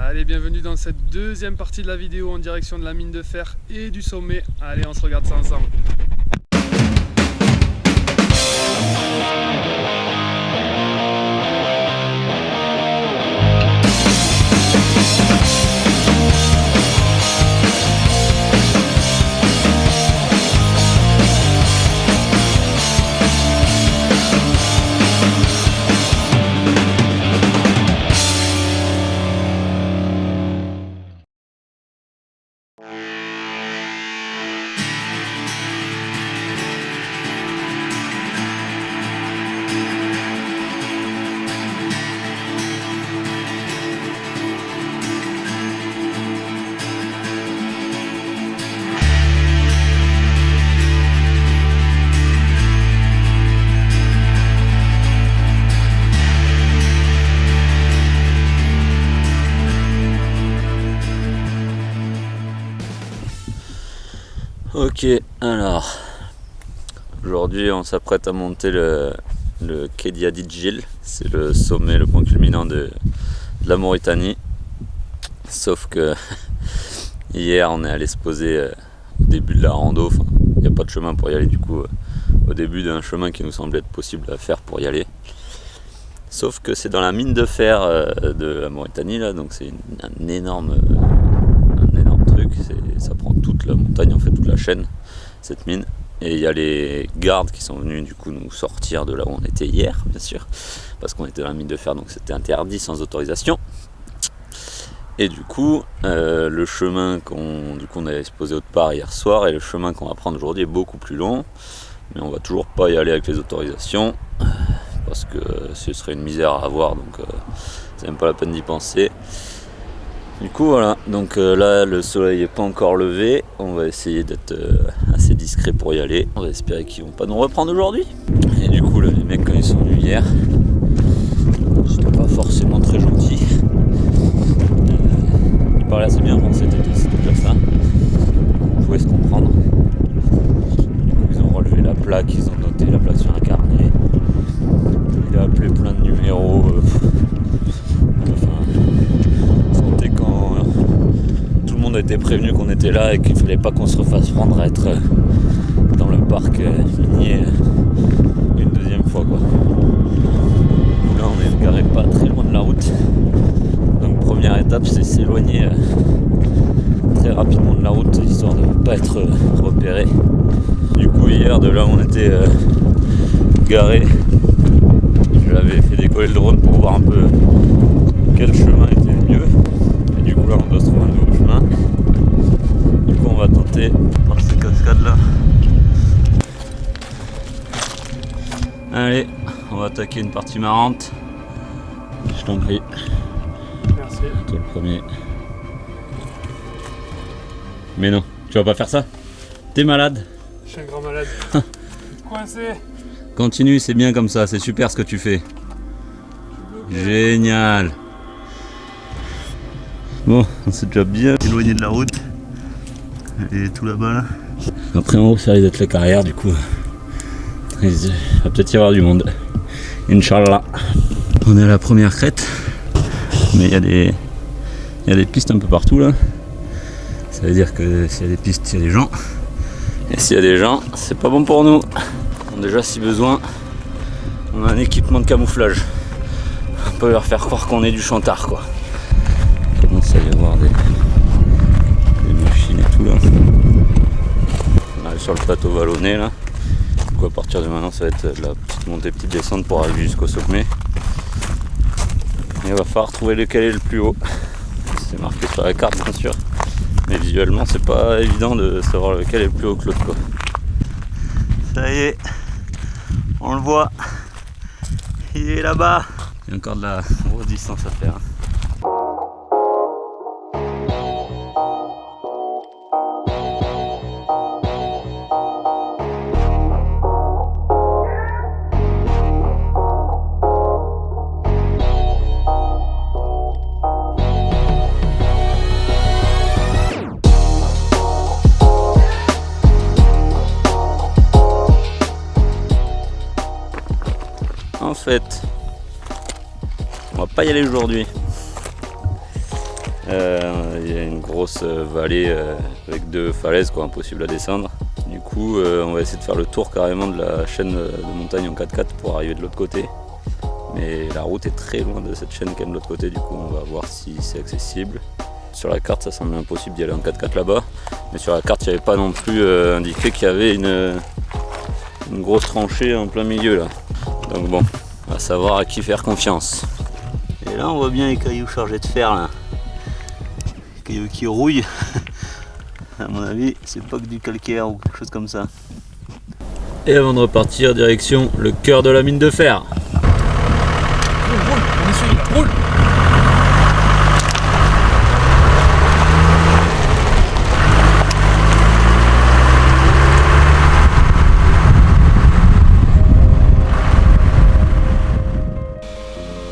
Allez, bienvenue dans cette deuxième partie de la vidéo en direction de la mine de fer et du sommet. Allez, on se regarde ça ensemble. Ok, alors aujourd'hui on s'apprête à monter le Kediadi Jil, c'est le sommet, le point culminant de la Mauritanie. Sauf que hier on est allé se poser au début de la rando, enfin il n'y a pas de chemin pour y aller du coup, au début d'un chemin qui nous semblait être possible à faire pour y aller. Sauf que c'est dans la mine de fer de la Mauritanie là, donc c'est un énorme truc, ça prend toute la montagne en fait, toute la chaîne, cette mine. Et il y a les gardes qui sont venus du coup nous sortir de là où on était hier, bien sûr, parce qu'on était dans la mine de fer, donc c'était interdit sans autorisation. Et du coup, le chemin on avait exposé autre part hier soir, et le chemin qu'on va prendre aujourd'hui est beaucoup plus long, mais on va toujours pas y aller avec les autorisations, parce que ce serait une misère à avoir, donc c'est même pas la peine d'y penser. Du coup voilà, donc là le soleil n'est pas encore levé, on va essayer d'être assez discret pour y aller, on va espérer qu'ils vont pas nous reprendre aujourd'hui. Et du coup là, les mecs quand ils sont venus hier, c'était pas forcément très gentil. Ils parlaient assez bien français, c'était déjà ça, on pouvait se comprendre. Du coup ils ont relevé la plaque, ils ont noté la plaque sur un carnet, il a appelé plein de numéros. On a été prévenu qu'on était là et qu'il fallait pas qu'on se refasse prendre à être dans le parc minier une deuxième fois quoi. Là on est garé pas très loin de la route, donc première étape c'est s'éloigner très rapidement de la route histoire de ne pas être repéré. Du coup hier de là où on était garé, j'avais fait décoller le drone pour voir un peu quel chemin était le mieux, et du coup là on doit se trouver un nouveau chemin. Du coup on va tenter par ces cascades là. Allez, on va attaquer une partie marrante. Je t'en prie. Merci. Toi le premier. Mais non, tu vas pas faire ça? T'es malade? Je suis un grand malade. Coincé. Continue, c'est bien comme ça, c'est super ce que tu fais. Génial. Bon, on s'est déjà bien éloigné de la route. Et tout là-bas là. Après en haut ça risque d'être la carrière, du coup il va peut-être y avoir du monde. Inch'Allah. On est à la première crête, mais il y a des pistes un peu partout là. Ça veut dire que s'il y a des pistes, il y a des gens. Et s'il y a des gens, c'est pas bon pour nous. Bon, déjà si besoin, on a un équipement de camouflage. On peut leur faire croire qu'on est du chantard quoi. Il commence à y avoir des machines et tout là. On arrive sur le plateau vallonné là. Du coup à partir de maintenant ça va être la petite montée, petite descente pour arriver jusqu'au sommet. Et il va falloir trouver lequel est le plus haut. C'est marqué sur la carte bien sûr. Mais visuellement c'est pas évident de savoir lequel est le plus haut que l'autre quoi. Ça y est, on le voit. Il est là-bas. Il y a encore de la grosse distance à faire. En fait, on va pas y aller aujourd'hui. Il y a une grosse vallée avec 2 falaises, quoi, impossible à descendre. Du coup, on va essayer de faire le tour carrément de la chaîne de montagne en 4x4 pour arriver de l'autre côté. Mais la route est très loin de cette chaîne qui est de l'autre côté, du coup on va voir si c'est accessible. Sur la carte ça semblait impossible d'y aller en 4x4 là-bas, mais sur la carte il n'y avait pas non plus indiqué qu'il y avait une grosse tranchée en plein milieu là. Donc bon, on va savoir à qui faire confiance. Et là on voit bien les cailloux chargés de fer là. Les cailloux qui rouillent. À mon avis c'est pas que du calcaire ou quelque chose comme ça. Et avant de repartir, direction le cœur de la mine de fer. Roule, on est suivi là, roule.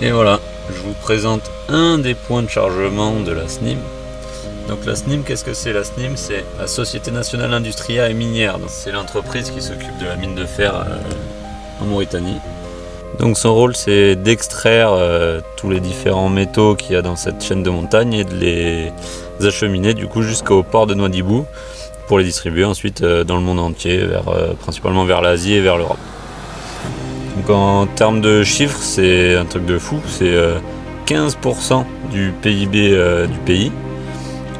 Et voilà, je vous présente un des points de chargement de la SNIM. Donc la SNIM, qu'est-ce que c'est? La SNIM, c'est la Société Nationale Industrielle et Minière. C'est l'entreprise qui s'occupe de la mine de fer en Mauritanie. Donc son rôle, c'est d'extraire tous les différents métaux qu'il y a dans cette chaîne de montagne et de les acheminer du coup jusqu'au port de Nouadhibou pour les distribuer ensuite dans le monde entier, principalement vers l'Asie et vers l'Europe. Donc en termes de chiffres, c'est un truc de fou, c'est 15% du PIB du pays.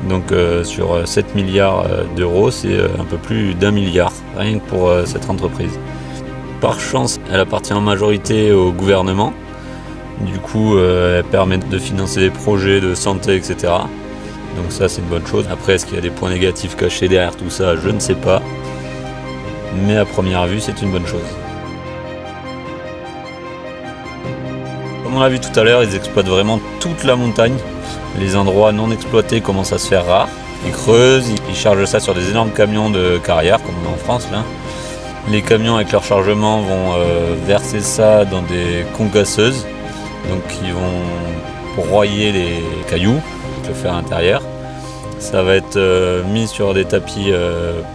Donc sur 7 milliards d'euros, c'est un peu plus d'1 milliard, rien que pour cette entreprise. Par chance, elle appartient en majorité au gouvernement. Du coup, elle permet de financer des projets de santé, etc. Donc ça, c'est une bonne chose. Après, est-ce qu'il y a des points négatifs cachés derrière tout ça? Je ne sais pas. Mais à première vue, c'est une bonne chose. Comme on l'a vu tout à l'heure, ils exploitent vraiment toute la montagne. Les endroits non exploités commencent à se faire rares. Ils creusent, ils chargent ça sur des énormes camions de carrière, comme on a en France là. Les camions avec leur chargement vont verser ça dans des congasseuses, donc qui vont broyer les cailloux, le fer intérieur. Ça va être mis sur des tapis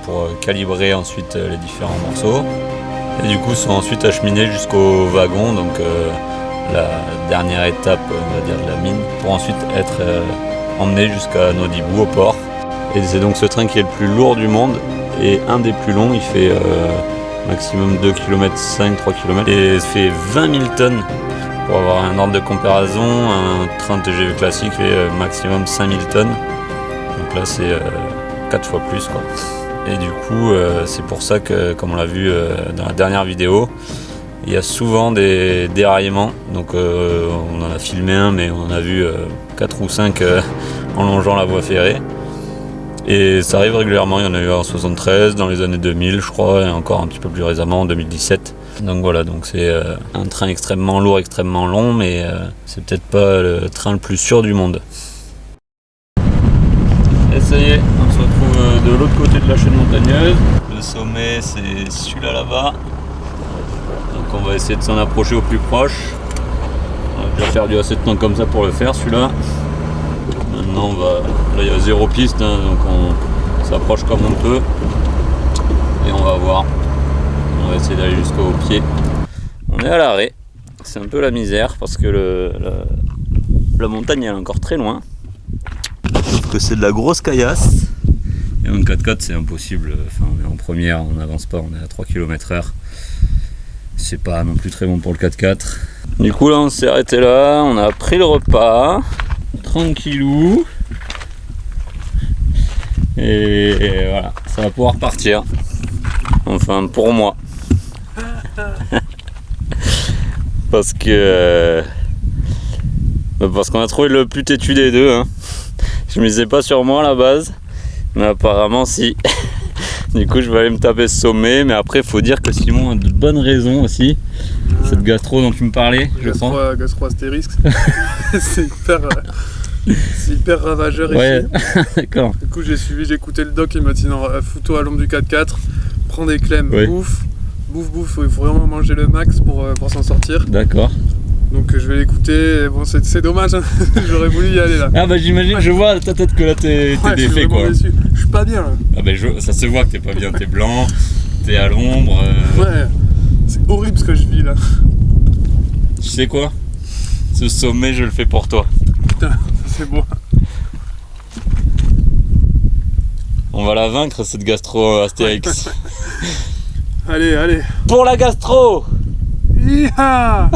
pour calibrer ensuite les différents morceaux. Et du coup sont ensuite acheminés jusqu'au wagon, donc la dernière étape on va dire, de la mine, pour ensuite être emmené jusqu'à Nouadhibou au port. Et c'est donc ce train qui est le plus lourd du monde et un des plus longs, il fait maximum 2 km 5, 3 km et fait 20 000 tonnes. Pour avoir un ordre de comparaison, un train TGV classique fait maximum 5 000 tonnes. Donc là c'est 4 fois plus quoi. Et du coup c'est pour ça que, comme on l'a vu dans la dernière vidéo, il y a souvent des déraillements. Donc on en a filmé un, mais on en a vu 4 ou 5 en longeant la voie ferrée. Et ça arrive régulièrement, il y en a eu en 73, dans les années 2000 je crois, et encore un petit peu plus récemment en 2017. Donc voilà, donc c'est un train extrêmement lourd, extrêmement long, mais c'est peut-être pas le train le plus sûr du monde. Et ça y est, on se retrouve de l'autre côté de la chaîne montagneuse. Le sommet c'est celui-là là-bas. Donc on va essayer de s'en approcher au plus proche. On a déjà perdu assez de temps comme ça pour le faire celui-là. Maintenant là il y a 0 piste, hein, donc on s'approche comme on peut et on va voir. On va essayer d'aller jusqu'au pied. On est à l'arrêt, c'est un peu la misère parce que la montagne elle est encore très loin. Sauf que c'est de la grosse caillasse. Et en 4x4 c'est impossible, enfin on est en première, on n'avance pas, on est à 3 km/h. C'est pas non plus très bon pour le 4x4. Du coup là on s'est arrêté là, on a pris le repas. Tranquillou. Et voilà, ça va pouvoir partir. Enfin pour moi. Parce que parce qu'on a trouvé le plus têtu des deux, hein. Je misais pas sur moi à la base, mais apparemment si. Du coup je vais aller me taper ce sommet, mais après faut dire que Simon a de bonnes raisons aussi. Cette gastro dont tu me parlais, je crois. Gastro-astérisque, c'est hyper ravageur ouais. Ici. D'accord. Du coup j'ai écouté le doc, il m'a dit non, fous-toi à l'ombre du 4x4, prends des clemmes, ouais. bouffe, il faut vraiment manger le max pour s'en sortir. D'accord. Donc je vais l'écouter, bon c'est dommage, hein. J'aurais voulu y aller là. Ah bah j'imagine, je vois à ta tête que là t'es défait quoi. Déçu. Je suis pas bien là. Ah bah ça se voit que t'es pas bien, t'es blanc, t'es à l'ombre. Ouais, c'est horrible ce que je vis là. Tu sais quoi? Ce sommet je le fais pour toi. Putain, c'est beau. va la vaincre cette gastro Astérix. Allez, allez. Pour la gastro. Iha.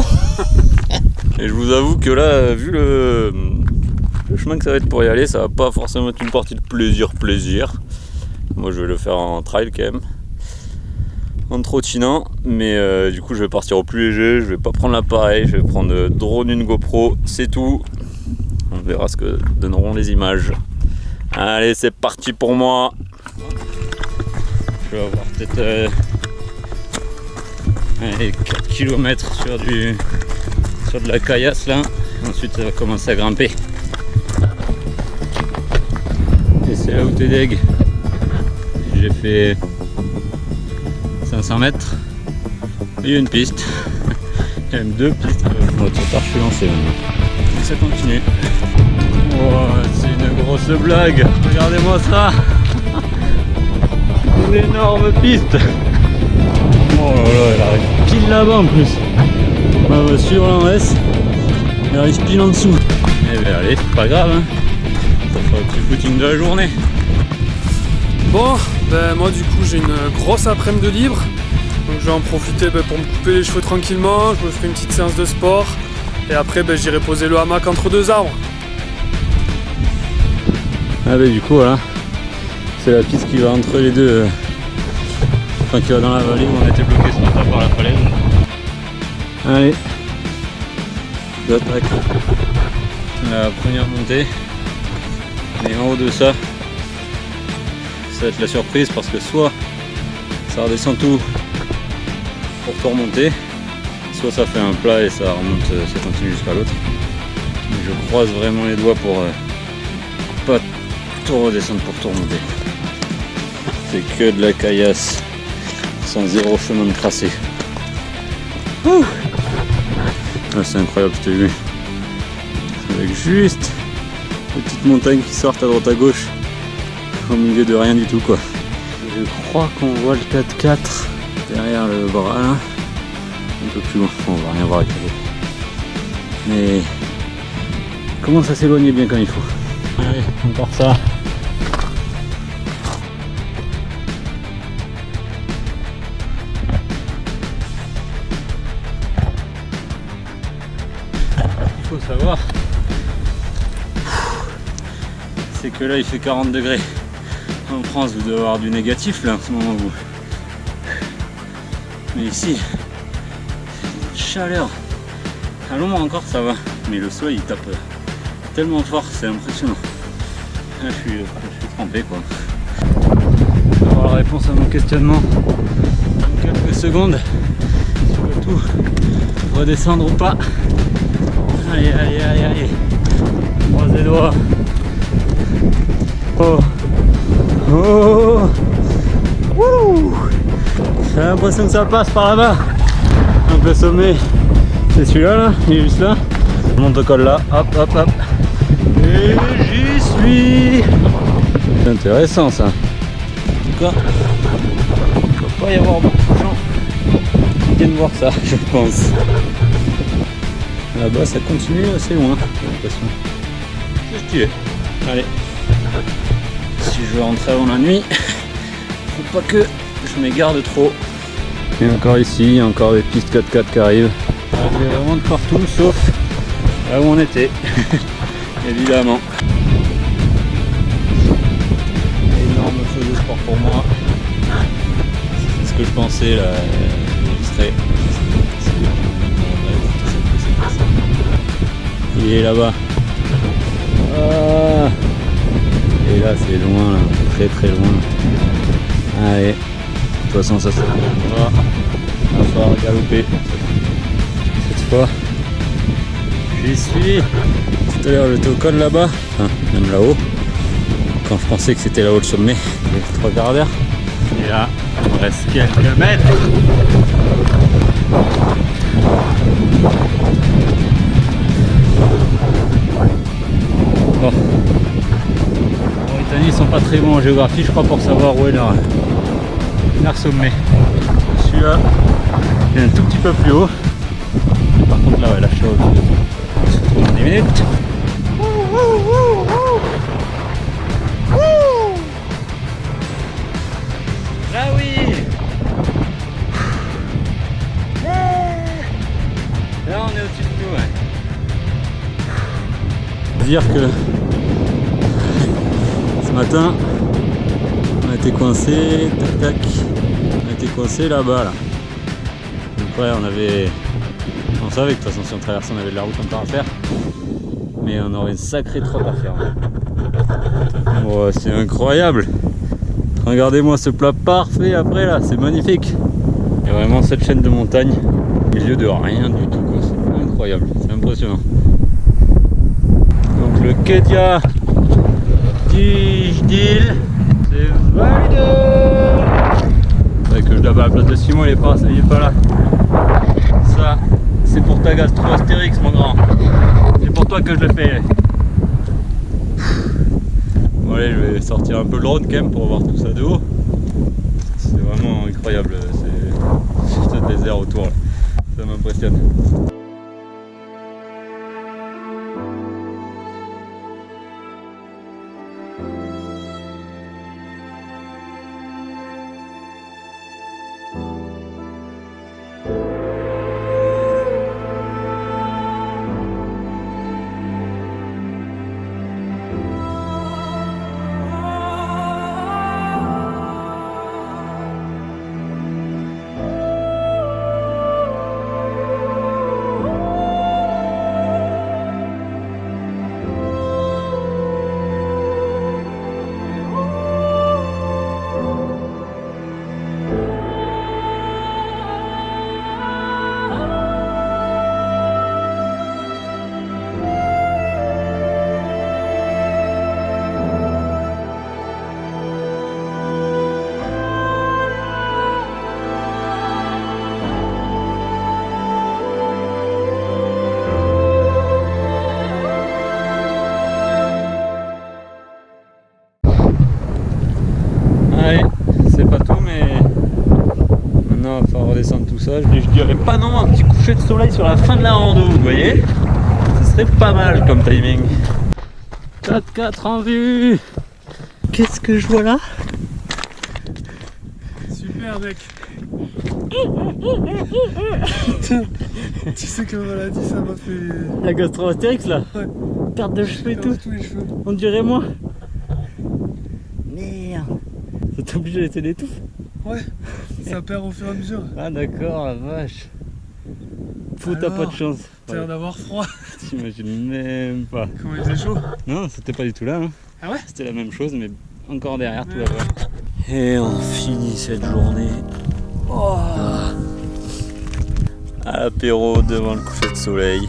Et je vous avoue que là, vu le chemin que ça va être pour y aller, ça va pas forcément être une partie de plaisir. Moi je vais le faire en trail quand même, en trottinant, mais du coup je vais partir au plus léger, je vais pas prendre l'appareil, je vais prendre le drone, une GoPro, c'est tout. On verra ce que donneront les images. Allez, c'est parti pour moi. Je vais avoir peut-être 4 km sur de la caillasse là. Ensuite ça va commencer à grimper. Et c'est là où t'es deg. J'ai fait 500 mètres. Il y a une piste. Il y a même 2 pistes. Bon, trop tard, je suis lancé maintenant. Et ça continue. Oh, c'est une grosse blague. Regardez-moi ça. Une énorme piste. Oh là là, elle arrive pile là-bas en plus. On va suivre la S. Elle arrive pile en dessous. Eh ben allez, c'est pas grave, hein. Ça fera le petit footing de la journée. Bon, ben moi du coup j'ai une grosse après-midi de libre. Donc je vais en profiter pour me couper les cheveux tranquillement. Je me ferai une petite séance de sport. Et après j'irai poser le hamac entre 2 arbres. Ah bah du coup voilà. C'est la piste qui va entre les deux. Enfin qui va dans la vallée où on a été bloqué ce matin par la falaise. Allez. D'attaque. La première montée. Et en haut de ça, ça va être la surprise parce que soit ça redescend tout pour tout remonter, soit ça fait un plat et ça remonte, ça continue jusqu'à l'autre. Mais je croise vraiment les doigts pour pas tout redescendre pour tout remonter. C'est que de la caillasse sans zéro chemin de tracé. Ouh, ah, c'est incroyable cette vue. Avec juste des petites montagnes qui sortent à droite à gauche au milieu de rien du tout quoi. Je crois qu'on voit le 4x4 derrière le bras là, un peu plus loin, on va rien voir avec la route. Mais comment ça s'éloigne bien quand il faut. Allez, encore ça. Il faut savoir, c'est que là il fait 40 degrés. En France vous devez avoir du négatif là en ce moment vous. Mais ici, chaleur. À l'ombre encore ça va, mais le soleil il tape tellement fort, c'est impressionnant. Là je suis trempé quoi. On va avoir la réponse à mon questionnement dans quelques secondes. Sur le tout, redescendre ou pas. Allez, allez, allez, allez. Croise les doigts. Oh. Oh. Wouh. J'ai l'impression que ça passe par là-bas. Donc le sommet, c'est celui-là, là. Il est juste là. Je monte au col là. Hop, hop, hop. Et j'y suis. C'est intéressant ça. En tout cas, il ne va pas y avoir beaucoup de gens qui viennent voir ça, je pense. Là-bas, ça continue assez loin, j'ai l'impression. C'est stylé. Allez. Si je veux rentrer avant la nuit, faut pas que je m'égare de trop. Et encore ici, il y a encore des pistes 4x4 qui arrivent. Il y a vraiment de partout, sauf là où on était. Évidemment. Énorme feu de sport pour moi. C'est ce que je pensais là. Il est là-bas. Ah. Et là c'est loin, là. Très très loin. Allez. De toute façon ça se va. On va falloir galoper. Cette fois. J'y suis. Tout à l'heure j'étais au col là-bas. Enfin, même là-haut. Quand je pensais que c'était là-haut le sommet. Il y a 3 quarts d'heure. Et là, il me reste quelques mètres. Bon. En Mauritanie, ils sont pas très bons en géographie, je crois, pour savoir où est leur sommet. Celui-là, il est un tout petit peu plus haut. Par contre, là, ouais, là, je suis au-dessus. On se retrouve dans 10 minutes. dire que ce matin on a été coincé, tac tac, on a été coincé là-bas là. Donc ouais, on savait que de toute façon si on traversait on avait de la route encore à faire, mais on aurait une sacrée trotte à faire. Oh, c'est incroyable. Regardez-moi ce plat parfait après là, c'est magnifique. Il y a vraiment cette chaîne de montagne au milieu de rien du tout quoi. C'est incroyable, c'est impressionnant. Donc le Kedia Dijdil, c'est validé. C'est vrai que je l'avais à la place de Simon, il est pas là. Ça, c'est pour ta gastro Astérix mon grand. C'est pour toi que je le fais. Bon allez, je vais sortir un peu le drone quand même pour voir tout ça de haut. C'est vraiment incroyable, c'est ce désert autour là. Ça m'impressionne. Allez, c'est pas tout, mais maintenant il va falloir redescendre tout ça. Et je dirais pas non, un petit coucher de soleil sur la fin de la rando, vous voyez? Ce serait pas mal comme timing. 4x4 en vue. Qu'est-ce que je vois là? Super mec. Tu sais que maladie ça m'a fait... La gastro Astérix là? Ouais. Perte de cheveux et tout. Tous les cheveux. On dirait moi. Merde. Ça t'oblige à laisser des touffes? Ouais, ça perd au fur et à mesure. Ah d'accord, la vache. Faut t'as pas de chance. T'as l'air d'avoir froid. T'imagines même pas. Comment il faisait chaud? Non, c'était pas du tout là. Hein. Ah ouais? C'était la même chose, mais encore derrière tout Ouais. là-bas. Et on finit cette journée à l'apéro devant le coucher de soleil.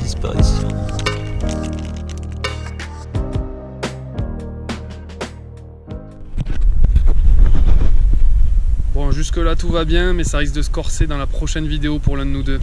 Disparition. Bon, jusque là tout va bien, mais ça risque de se corser dans la prochaine vidéo pour l'un de nous deux.